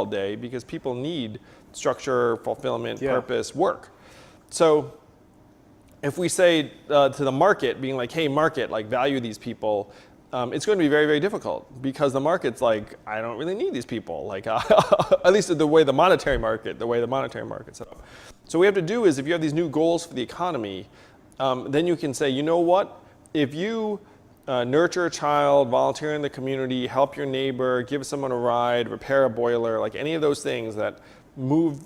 all day because people need structure, fulfillment, purpose, work. So if we say to the market, being like, hey, market, like value these people, it's going to be very, very difficult because the market's like, I don't really need these people, like at least the way the monetary market's set up. So what we have to do is if you have these new goals for the economy, then you can say, you know what, if you nurture a child, volunteer in the community, help your neighbor, give someone a ride, repair a boiler, like any of those things that move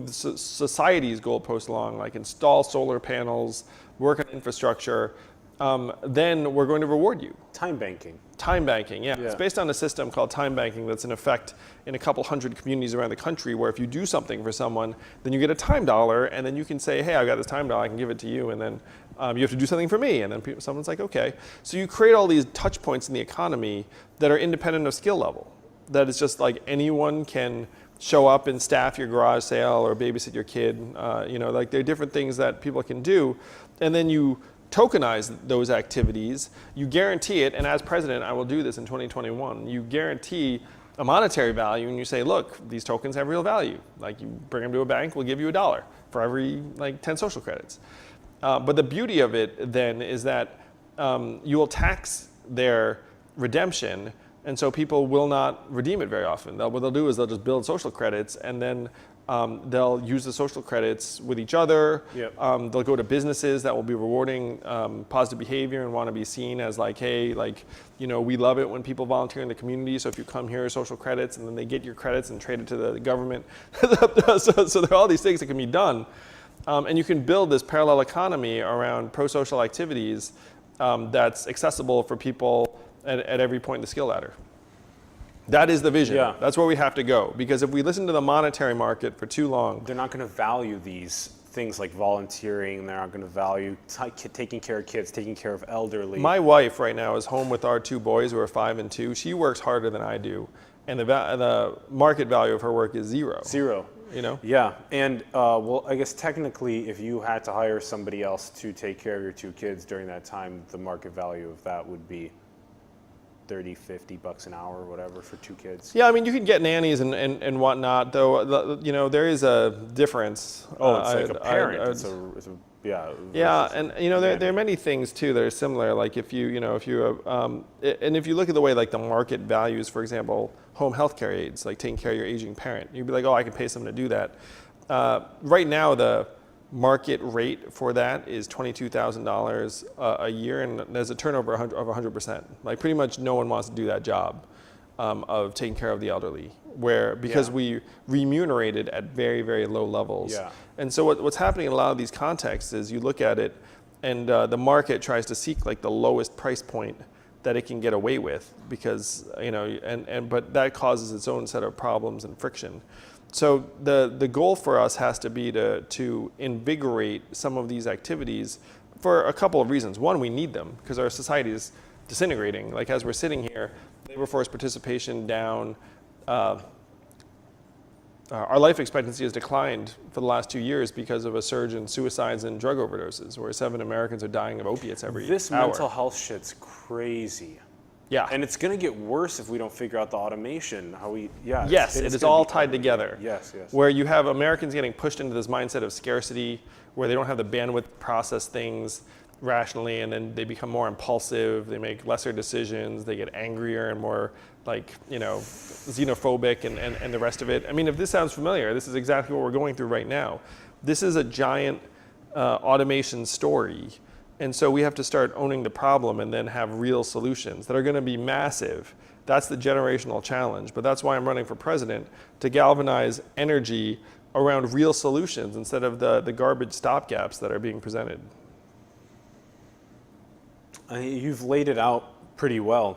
society's goalposts along, like install solar panels, work on infrastructure, then we're going to reward you. Time banking. Time banking, yeah. It's based on a system called time banking that's in effect in a couple hundred communities around the country where if you do something for someone, then you get a time dollar, and then you can say, hey, I've got this time dollar, I can give it to you, and then you have to do something for me, and then someone's like, okay. So you create all these touch points in the economy that are independent of skill level. That it's just like anyone can show up and staff your garage sale or babysit your kid. Like there are different things that people can do, and then you tokenize those activities, you guarantee it, and as president, I will do this in 2021, you guarantee a monetary value and you say, look, these tokens have real value. Like you bring them to a bank, we'll give you $1 for every 10 social credits. But the beauty of it then is that you will tax their redemption, and so people will not redeem it very often. What they'll do is they'll just build social credits, and then they'll use the social credits with each other. They'll go to businesses that will be rewarding positive behavior and want to be seen as like, hey, we love it when people volunteer in the community. So if you come here, social credits, and then they get your credits and trade it to the government. so there are all these things that can be done. And you can build this parallel economy around pro-social activities that's accessible for people at every point in the skill ladder. That is the vision. That's where we have to go. Because if we listen to the monetary market for too long, they're not going to value these things like volunteering. They're not going to value taking care of kids, taking care of elderly. My wife right now is home with our 2 boys who are 5 and 2. She works harder than I do. And the market value of her work is zero. Zero. Yeah. And well, I guess technically if you had to hire somebody else to take care of your 2 kids during that time, the market value of that would be $30-50 an hour or whatever for 2 kids. Yeah, I mean, you can get nannies and whatnot, though. There is a difference. Oh, it's like a parent. Yeah, and there are many things too that are similar. Like if you look at the way like the market values, for example, home health care aides, like taking care of your aging parent, you'd be like, oh, I can pay someone to do that. Right now, the market rate for that is $22,000 a year, and there's a turnover of 100%. Like pretty much no one wants to do that job of taking care of the elderly, because we remunerate it at very, very low levels. And so what's happening in a lot of these contexts is you look at it, and the market tries to seek like the lowest price point that it can get away with, because but that causes its own set of problems and friction. So the goal for us has to be to invigorate some of these activities for a couple of reasons. One, we need them because our society is disintegrating. Like as we're sitting here, labor force participation down. Our life expectancy has declined for the last 2 years because of a surge in suicides and drug overdoses, where 7 Americans are dying of opiates every hour. This mental health shit's crazy. Yeah. And it's going to get worse if we don't figure out the automation. Yes, it is all tied together. Yes. Where you have Americans getting pushed into this mindset of scarcity, where they don't have the bandwidth to process things rationally, and then they become more impulsive, they make lesser decisions, they get angrier and more xenophobic and the rest of it. I mean, if this sounds familiar, this is exactly what we're going through right now. This is a giant automation story. And so we have to start owning the problem and then have real solutions that are going to be massive. That's the generational challenge. But that's why I'm running for president, to galvanize energy around real solutions instead of the garbage stopgaps that are being presented. You've laid it out pretty well.